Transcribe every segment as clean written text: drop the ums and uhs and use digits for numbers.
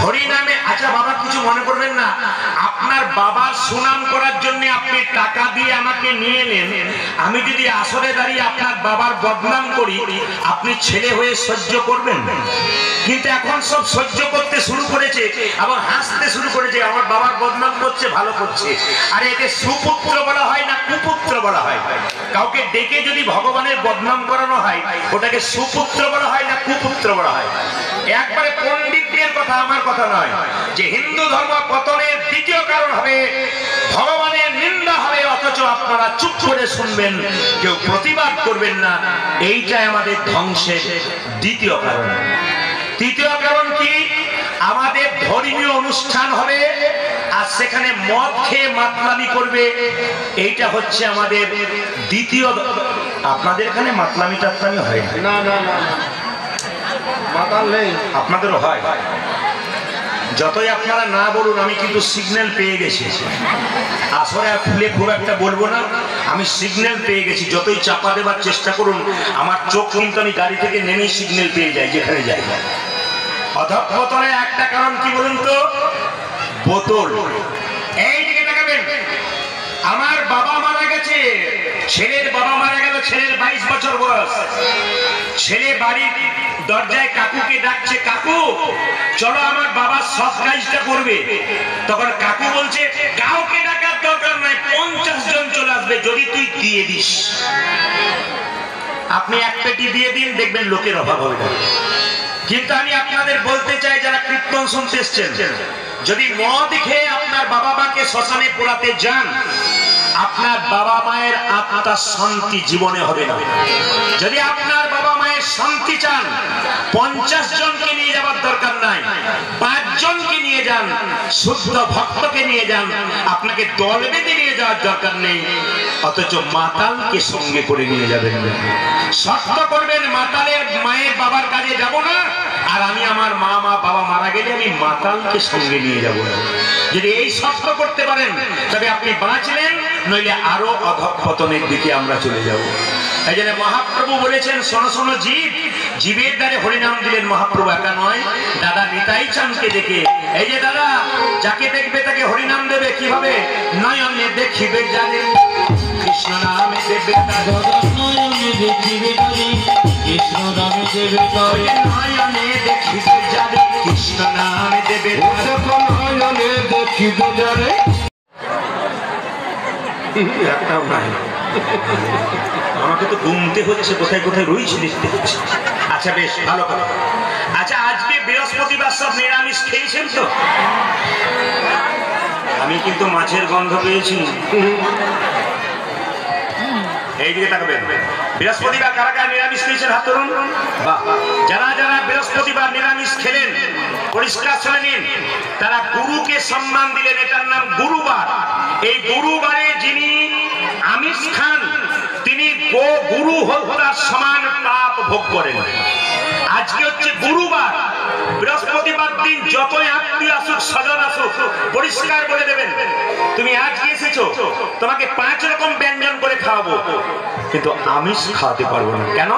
হরিনামে আচ্ছা বাবা কিছু মনে করবেন না, আপনার বাবার সুনাম করার জন্য আপনি টাকা দিয়ে আমাকে নিয়ে এলেন, আমি যদি আসরে দাঁড়িয়ে আপনার বাবার বদনাম করি আপনি ছেলে হয়ে সহ্য করবেন? কিন্তু এখন সব সহ্য করতে শুরু করেছে এবং হাসতে শুরু করেছে, আমার বাবার বদনাম করছে, ভালো করছে। আরে একে সুপুত্র বলা হয় না কুপুত্র বলা হয়? কাউকে ডেকে যদি ভগবানের বদনাম করানো হয় ওটাকে সুপুত্র বলা হয় না কুপুত্র বলা হয়? একবারে পণ্ডিতদের কথা, আমার কথা নয়, যে হিন্দু ধর্ম পতনের দ্বিতীয় কারণ হবে ভগবানের নিন্দা হবে, অথচ আপনারা চুপ করে শুনবেন, কেউ প্রতিবাদ করবেন না। এইটাই আমাদের ধ্বংসের দ্বিতীয় কারণ। তৃতীয় কারণ কি? আমাদের ধর্মীয় অনুষ্ঠান হবে আর সেখানে মদ খেয়ে মাতলামি করবে, এইটা হচ্ছে আমাদের দ্বিতীয়। আপনাদের এখানে মাতলামি টাতলামি হয় না? না না না, মাতাল নেই। আপনাদেরও হয়? যতই আপনারা না বলুন আমি কিন্তু সিগন্যাল পেয়ে গেছি। আসলে খুলে খুব একটা বলবো না, আমি সিগন্যাল পেয়ে গেছি। যতই চাপা দেবার চেষ্টা করুন আমার চোখ কিন্তু আমি গাড়ি থেকে নেমেই সিগন্যাল পেয়ে যাই যেখানে যাই। অধঃপতনের একটা কারণ কি বলুন তো? বোতল। এই দিকে তাকাবেন, আমার বাবা মারা গেছে, ছেলের বাবা মারা গেল, ছেলের 22 বছর বয়স। ছেলে বাড়ির দরজায় কাকুকে ডাকছে, কাকু চলো আমার বাবার সব কাজটা করবে। তখন কাকু বলছে কাউকে ডাকার দরকার নাই, 50 জন চলে আসবে যদি তুই দিয়ে দিস। আপনি এক পেটি দিয়ে দিন, দেখবেন লোকের অভাব হবে না। কিন্তু আমি আপনাদের বলতে চাই যারা কীর্তন শুনতে এসছেন, যদি মদ খেয়ে আপনার বাবা মাকে শ্মশানে পোড়াতে যান আপনার বাবা মায়ের আত্মার শান্তি জীবনে হবে না। যদি আপনার বাবা মায়ের শান্তি চান 50 জনকে নিয়ে যাবার দরকার নাই, 5 জনকে নিয়ে যান, শুদ্ধ ভক্তকে নিয়ে যান, আপনাকে দল বেঁধে নিয়ে যাওয়ার দরকার নেই। অথচ মাতালকে সঙ্গে করে নিয়ে যাবেন না। শর্ত করবেন মাতালের মায়ের বাবার কাজে যাব না, আর আমি আমার মা বাবা মারা গেলে আমি মাতালকে সঙ্গে নিয়ে যাব না। যদি এই শর্ত করতে পারেন তবে আপনি বাঁচলেন, নইলে আরো অধঃপতনের দিকে আমরা চলে যাব। এই জন্য মহাপ্রভু বলেছেন শোনো শোনো জীব, জীবের দ্বারে হরিনাম দিলেন মহাপ্রভু একা নয়, দাদা নিতাই চাঁদকে দেখে। এই যে দাদা যাকে দেখবে তাকে হরিনাম দেবে কিভাবে? নয়নে দেখিবে যারে কৃষ্ণ নামে দেবে, নয়নে দেখিবে কৃষ্ণ নামে দেবে, নয়নে দেখিবে যারে কৃষ্ণ নামে দেবে, নয়নে দেখিবে যারে। একটাও নাই, আমাকে তো ঘুমতে হচ্ছে, কোথায় কোথায় রয়েছে দেখতে হচ্ছে। আচ্ছা বেশ ভালো কথা। আচ্ছা আজকে বৃহস্পতিবার, সব নিরামিষ খেয়েছেন তো? আমি কিন্তু মাছের গন্ধ পেয়েছি। এইদিকে তাকাবেন, বৃহস্পতিবার কারা কারা নিরামিষ খেয়েছেন হাত তুলুন। যারা যারা বৃহস্পতিবার নিরামিষ খেলেন পরিষ্কার শুনে নিন, তারা গুরুকে সম্মান দিলেন, এটার নাম গুরুবার। এই গুরুবারে যিনি আমিষ খান তিনি গুরু হত্যার সমান পাপ ভোগ করেন। আজকে হচ্ছে গুরুবার, বৃহস্পতিবার দিন যতই আত্মীয় আসুক স্বজন আসুক পরিষ্কার বলে দেবেন তুমি আজকে এসেছো, তোমাকে 5 রকম ব্যঞ্জন করে খাওয়াবো, কিন্তু আমিষ খাওয়াতে পারবো না। কেন?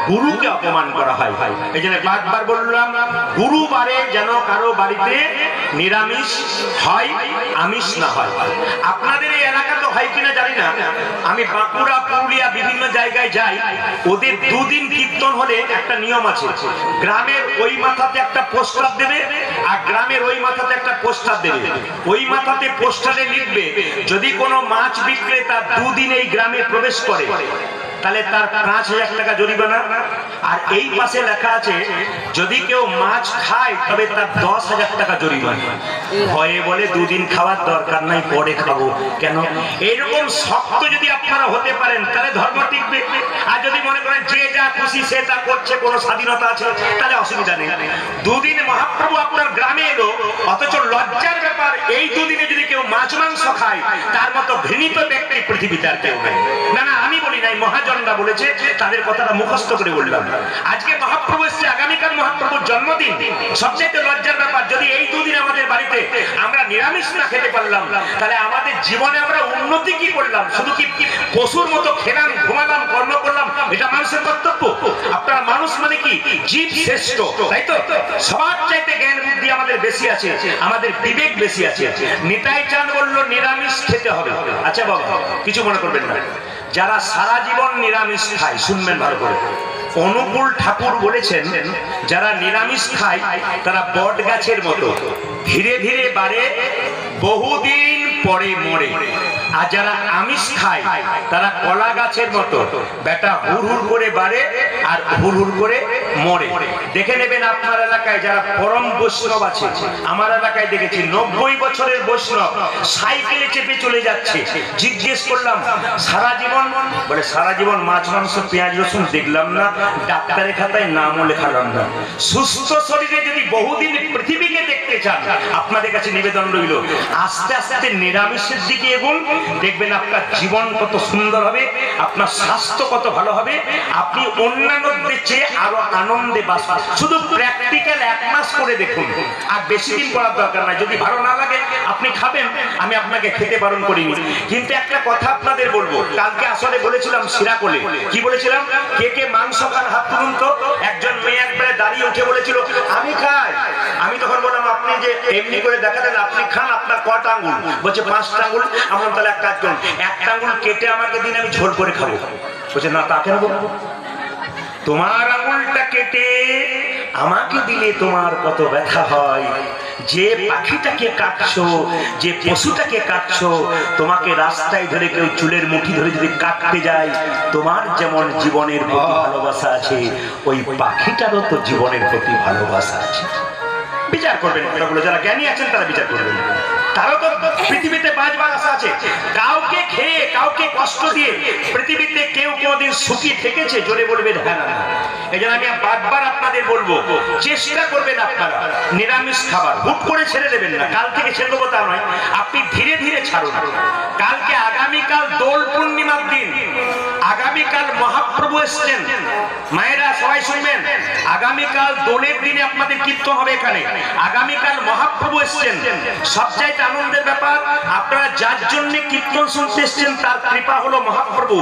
গুরুকে অপমান করা হয়। এই জন্য বারবার বললাম গুরুবারে যেন কারো বাড়িতে নিরামিষ হয়, আমিষ না হয়। আপনাদের এই এলাকা তো হয় কিনা জানি না, আমি বাঁকুড়া পুরুলিয়া বিভিন্ন জায়গায় যাই, ওদের 2 দিন কীর্তন হলে একটা নিয়ম আছে, গ্রামের ওই মাথাতে একটা পোস্টার দেবে আর গ্রামের ওই মাথাতে একটা পোস্টার দেবে। ওই মাথাতে পোস্টারে লিখবে যদি কোনো মাছ বিক্রেতা 2 দিন এই গ্রামে প্রবেশ করে তাহলে তার 5000 টাকা জরিমানা। আর এই পাশে লেখা আছে যদি কেউ মাছ খায় তবে তার 10,000 টাকা জরিমানা। ভয়ে বলে 2 দিন খাওয়ার দরকার নাই, পরে খাবো। কেন? এইরকম শক্ত যদি আপনারা হতে পারেন তাহলে ধর্ম টিকবে। আর যদি মনে করেন যে যা খুশি সে তা করছে, কোনো স্বাধীনতা আছে, তাহলে অসুবিধা নেই। 2 দিন মহাপ্রভু আপনার গ্রামে এলো, অথচ লজ্জার ব্যাপার এই 2 দিনে যদি কেউ মাছ মাংস খায় তার মতো ঘৃণিত ব্যক্তি পৃথিবীতে আর কেউ নেই। না না আমি বলি নাই, মহাজনরা বলেছে, তাদের কথাটা মুখস্থ করে বললাম। আজকে মহাপ্রভু এসছে, আগামীকাল মহাপ্রভুর জন্মদিন। সবচেয়ে লজ্জার ব্যাপার যদি এই 2 দিন আমাদের বাড়িতে আমরা নিরামিষ না খেতে পারলাম তাহলে আমাদের জীবনে আমরা উন্নতি কি করলাম? শুধু কি পশুর মতো খেলাম, ঘুমালাম, কর্ম করলাম, এটা মানুষের কর্তব্য? আপনারা মানুষ মানে কি জীব শ্রেষ্ঠ, তাই তো? সবার চাইতে জ্ঞান বুদ্ধি বুদ্ধি আমাদের বেশি আছে, আমাদের বিবেক বেশি আছে। নিতাই চাঁদ বললো নিরামিষ খেতে হবে। আচ্ছা বাবা, কিছু মনে করবেন না, যারা সারা জীবন নিরামিষ খায়, শুনবেন ভালো করে, অনুকূল ঠাকুর বলেছেন যারা নিরামিষ খায় তারা বট গাছের মতো, ধীরে ধীরে বাড়ে, বহুদিন পরে মরে। আর যারা আমিষ খায় তারা কলা গাছের মতো, বেটা হুড় হুড় করে বাড়ে আর হুড় হুড় করে মরে। দেখে নেবেন আপনার এলাকায় যারা পরম বৈষ্ণব আছে, আমার এলাকায় দেখেছি 90 বছরের বৈষ্ণব সাইকেলে চেপে চলে যাচ্ছে। জিজ্ঞেস করলাম সারা জীবন, বলে সারা জীবন মাছ মাংস পেঁয়াজ রসুন দেখলাম না, ডাক্তারের খাতায় নামও লেখালাম না। সুস্থ শরীরে যদি বহুদিন পৃথিবীকে দেখতে চান, আপনাদের কাছে নিবেদন রইল আস্তে আস্তে নিরামিষের দিকে এগুন, দেখবেন আপনার জীবন কত সুন্দর হবে, আপনার স্বাস্থ্য কত ভালো হবে, আপনি অন্যান্যদের চেয়ে আরো আনন্দে বাঁচবেন। শুধু প্র্যাকটিক্যাল 1 মাস করে দেখুন, আর বেশি দিন করার দরকার নাই। যদি ভালো না লাগে আপনি খাবেন, আমি আপনাকে খেতে বারণ করিনি। কিন্তু একটা কথা আপনাদের বলবো, কালকে আসলে বলেছিলাম সিরাকোলে, কি বলেছিলাম, কে কে মাংস খান হাত তুলুন তো। একজন মেয়ে একবারে দাঁড়িয়ে উঠে বলেছিল আমি খাই। আমি তখন বললাম আপনি যে এমনি করে দেখালেন আপনি খান, আপনার কটা আঙ্গুল? বলছে 5টা আঙ্গুল। আমার তাহলে এক কাজ করুন, 1টা আঙ্গুল কেটে আমাকে দিন, আমি ঝোল করে খাবো। বলছে না, তাকে বলবো তোমার আঙুলটা কেটে আমাকে দিলে তোমার কত ব্যথা হয়। যে পাখিটাকে কাটছো, যে পশুটাকে কাটছো, তোমাকে রাস্তায় ধরে কেউ চুলের মুঠি ধরে যদি কাটতে যায়, তোমার যেমন জীবনের প্রতি ভালোবাসা আছে, ওই পাখিটারও তো জীবনের প্রতি ভালোবাসা আছে। বিচার করবেন, যারা জ্ঞানী আছেন তারা বিচার করবেন। তারও তো পৃথিবীতে বাঁচবার আশা আছে। কাউকে খেয়ে, কাউকে কষ্ট দিয়ে পৃথিবীতে কেউ কোনদিন সুখী থেকেছে? জোরে বলবেন হ্যাঁ না। এই জন্য আমি বারবার আপনাদের বলবো, চেষ্টা করবেন আপনারা নিরামিষ খাবার, হুট করে ছেড়ে দেবেন না। কাল থেকে ছেড়ে দেবো তা নয়, আপনি ধীরে ধীরে ছাড়ুন। কালকে আগামীকাল দোল পূর্ণিমার দিন, আগামীকাল মহাপ্রভু এসছেন। মায়েরা সবাই শুনবেন, আগামীকাল দোলের দিনে আপনাদের কীর্তন হবে এখানে। আগামীকাল মহাপ্রভু এসছেন। সবচাইতে আনন্দের ব্যাপার, আপনারা যার জন্য কীর্তন শুনতে এসছেন তার কৃপা হলো মহাপ্রভু।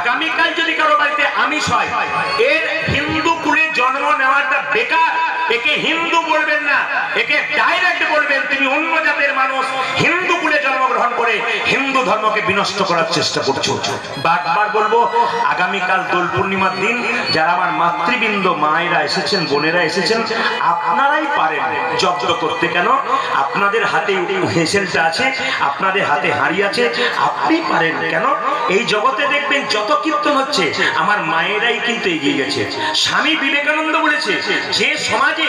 আগামীকাল যদি কারো বাড়িতে আমিষ হয়, এর হিন্দু কুলে জন্ম নেওয়াটা বেকার। একে হিন্দু বলবেন না, একে ডাইরেক্ট বলবেন তুমি অন্য জাতের মানুষ, হিন্দু কুলে জন্মগ্রহণ করে হিন্দু ধর্মকে বিনষ্ট করার চেষ্টা করছো। বারবার বলবো, আগামীকাল দোল পূর্ণিমার দিন যারা আমার মাতৃবৃন্দ মায়েরা এসেছেন, বোনেরা এসেছেন, আপনারাই পারেন জব্দ করতে। কেন? আপনাদের হাতে হেসেলটা আছে, আপনাদের হাতে হাঁড়ি আছে, আপনি পারেন। কেন? এই জগতে দেখবেন যত কীর্তন হচ্ছে আমার মায়েরাই কিন্তু এগিয়ে গেছে। স্বামী বিবেকানন্দ বলেছে, যে সমাজে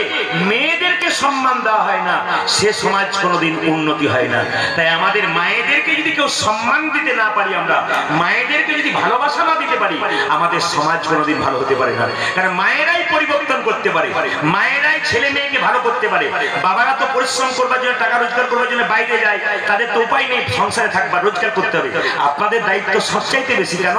মেয়েদেরকে সম্মান দেওয়া হয় না সে সমাজ কোনোদিন উন্নতি হয় না। তাই আমাদের মায়েদেরকে যদি কেউ সম্মান দিতে না পারি, আমরা মায়েদেরকে যদি ভালোবাসা না দিতে পারি, আমাদের সমাজ কোনোদিন ভালো হতে পারে না। কারণ মায়েরাই পরিবর্তন করতে পারে, মায়েরাই ছেলে মেয়েকে ভালো করতে পারে। বাবারা তো পরিশ্রম করবার জন্য, টাকা রোজগার করবার জন্য বাইরে যায়, তাদের তো উপায় নেই, সংসারে থাকবার, রোজগার করতে হবে। আপনাদের দায়িত্ব সবচাইতে বেশি। কেন?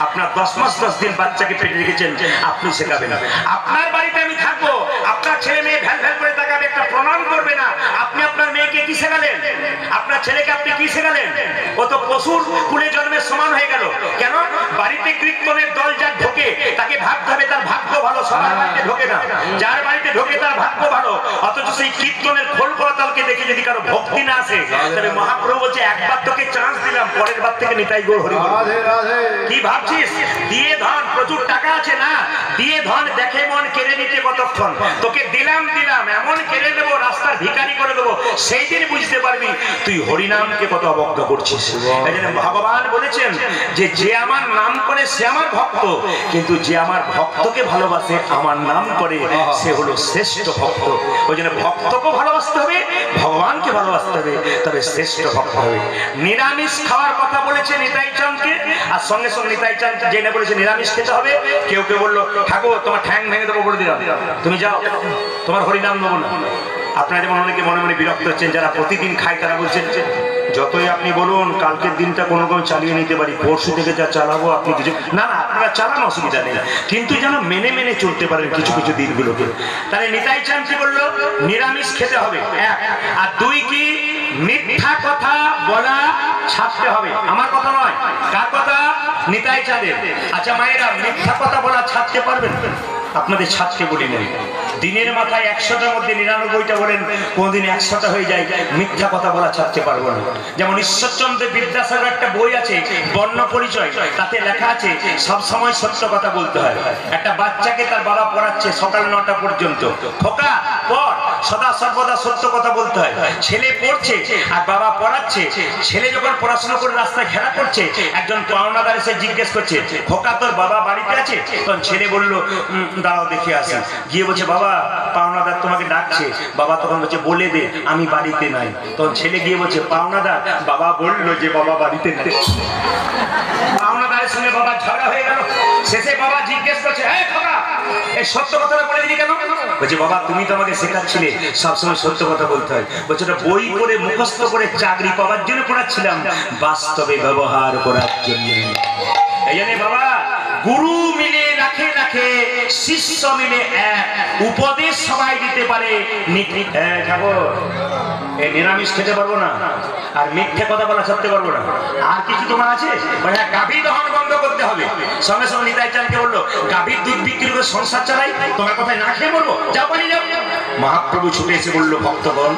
আপনার 10 মাস 10 দিন বাচ্চাকে পেটে রেখেছেন, আপনি শেখাবেন। আপনার বাড়িতে আমি থাকবো, আপনার ছেলে মেয়ে ভ্যাল ভ্যাল করে তাকাবে, একটা প্রণাম করবে না। আপনি আপনার মেয়েকে কি শেখালেন? আপনার ছেলেকে আপনি কি শেখালেন? ও তো পশুর কুলে জন্মের সমান হয়ে গেল। কেন? বাড়িতে কীর্তনের দল যার ঢোকে তাকে ভাবতে হবে তার ভাগ্য ভালো, সবার বাড়িতে ঢোকে না। যার বাড়িতে ঢোকে তার ভাগ্য ভালো। অথচ সেই কীর্তনের খোল করতালকে দেখে যদি কারো ভক্তি না আসে, তবে মহাপ্রভু বলছে একবার তোকে চান্স দিলাম, পরের বার থেকে নিতাই গৌর হরি বল। কি ভাবছিস? দিয়ে ধন, প্রচুর টাকা আছে না, দিয়ে ধন দেখে মন কেড়ে নিতে কতক্ষণ। তোকে দিলাম এমন কেড়ে নেবো, রাস্তার ভিখারি করে দেবো, সেই দিন বুঝতে পারবি তুই হরিনামকে কত অবজ্ঞা করছিস। এই জন্য ভগবান বলেছেন যে যে আমার নাম করে সে আমার ভক্ত, কিন্তু যে আমার ভক্তকে ভালোবাসে, আমার নাম করে, সে হলো শ্রেষ্ঠ ভক্ত। ওই জন্য ভক্তকে ভালোবাসতে হবে, ভগবানকে ভালোবাসতে হবে, তবে শ্রেষ্ঠ ভক্ত হবে। নিরামিষ খাওয়ার কথা বলেছে নিতাই চাঁদকে, আর সঙ্গে সঙ্গে নিতাই চাঁদ জেনে বলেছে নিরামিষ খেতে হবে। কেউ কেউ বললো ঠাকুর তোমার ঠ্যাং ভেঙে দেবো, বলে দিলাম, তুমি যাও, তোমার হরিনাম নেবো না। আপনারা যেমন অনেকে মনে মনে বিরক্ত হচ্ছেন, যারা প্রতিদিন খায় তারা বলছেন যতই আপনি বলুন কালকের দিনটা কোনো রকম চালিয়ে নিতে পারি, পরশু থেকে যা চালাবো আপনি কিছু না, আপনারা চালান, অসুবিধা নেই, কিন্তু যেন মেনে মেনে চলতে পারেন কিছু কিছু দিনগুলোকে। তাহলে নিতাই চাঁদ কি বললো? নিরামিষ খেতে হবে, 1। আর 2 কি? মিথ্যা কথা বলা ছাড়তে হবে। আমার কথা নয়, কার কথা? নিতাই চাঁদের। আচ্ছা মায়েরা, মিথ্যা কথা বলা ছাড়তে পারবেন? আপনাদের ছাড়তে বলি নেই, দিনের মাথায় 100টার মধ্যে 99টা বলেন, কোনদিন 100টা হয়ে যায়, মিথ্যা কথা বলা ছাড়তে পারবো না। যেমন ঈশ্বরচন্দ্র বিদ্যাসাগর একটা বই আছে বর্ণ পরিচয়, তাতে লেখা আছে সব সময় সত্য কথা বলতে হয়। একটা বাচ্চাকে তার বাবা পড়াচ্ছে সকাল 9টা পর্যন্ত, খোকা পড়, সদা সর্বদা সত্য কথা বলতে হয়। ছেলে পড়ছে আর বাবা পড়াচ্ছে। ছেলে যখন পড়াশোনা করে রাস্তায় খেলা করছে, একজন পাওনাদার এসে জিজ্ঞেস করছে, খোকা তোর বাবা বাড়িতে আছে? তখন ছেলে বলল দাঁড়াও দেখে আসি। গিয়ে বলছে বাবা পাওনাদার তোমাকে ডাকছে। বাবা তখন বলছে বলে দে আমি বাড়িতে নাই। তখন ছেলে গিয়ে বলছে পাওনাদার বাবা বললো যে বাবা বাড়িতে নাই। পাওনাদারের সঙ্গে বাবা ঝগড়া হয়ে গেল। শেষে বাবা জিজ্ঞেস করছে, এই খোকা এই সত্য কথাটা বলে দিলি কেন? বলছে বাবা তুমি তো আমাকে শেখাচ্ছিলে সবসময় সত্য কথা বলতে হয়। বলছে ওটা বই করে মুখস্থ করে চাকরি পাওয়ার জন্য পড়াচ্ছিলাম, বাস্তবে ব্যবহার করার জন্য। এই জন্য বাবা গুরু মিলে লাখে লাখে, শিষ্য মিলে এক, উপদেশ সবাই দিতে পারে। ঠাকুর এই নিরামিষ খেতে পারবো না, আর মিথ্যে কথা বলা ছাড়তে পারবো না। আর কিছু তোমার আছে? গাভী দহন বন্ধ করতে হবে। সঙ্গে সঙ্গে নিতাই চাঁদকে বললো গাভীর দুধ বিক্রি করে সংসার চালাই, তোমার কথায় না খেয়ে মরবো, যাও পালিয়ে যাও। মহাপ্রভু ছুটে এসে বললো ভক্তগণ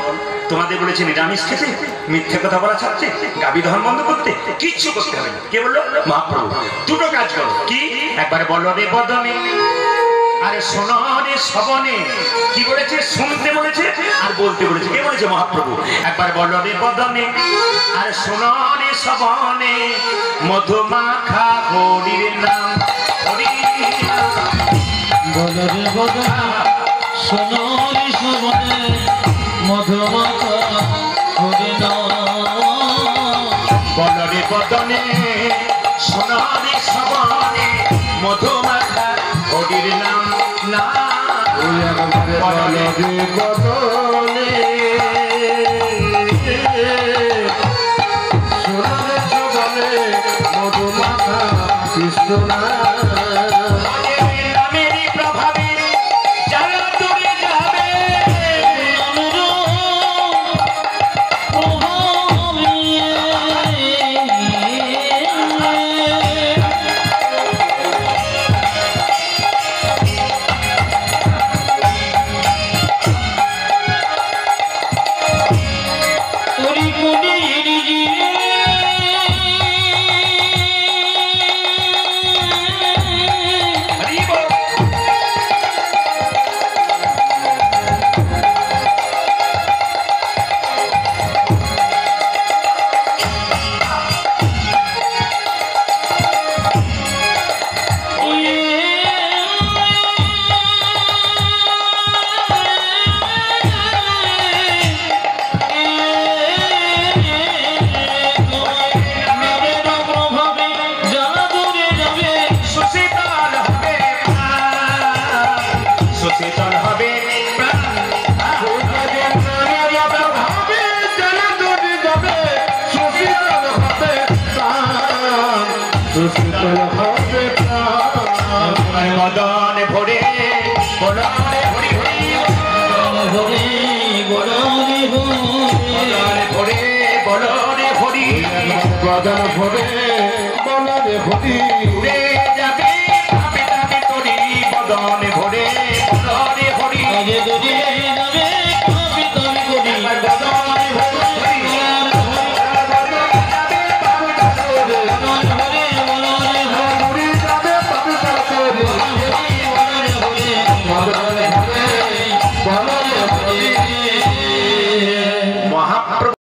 তোমাদের বলেছে নিরামিষ খেতে, মিথ্যে কথা বলা ছাড়তে, গাভী দহন বন্ধ করতে, কিচ্ছু করতে হবে না। কে বললো? মহাপ্রভু। দুটো কাজ করো। কি? একবার বলো রে বদনে, আরে শোনো রে শ্রবণে। কি বলেছে? শুনতে বলেছে আর বলতে বলেছে। কে বলেছে? মহাপ্রভু। একবার বলো রে বদনে, আরে শোনো রে শ্রবণে, মধুমাখা হরির নাম, হরির নাম। বলো রে বদনে, শোনো রে শ্রবণে, মধুমাখা হরির নাম। বলো রে বদনে, শোনো রে শ্রবণে, মধুমাখা হরির নাম। না বলো রে বদনে, শোনো রে শ্রবণে, মধুমাখা কৃষ্ণ নাম। বদনে ভরে বদনে হরি হরি, বদনে ভরে বদনে হরি, বদন ভরে বদনে হরি, উড়ে যাবে ভাবে যাবে তোরি, বদনে ভরে বদনে হরি, যাবে বদনে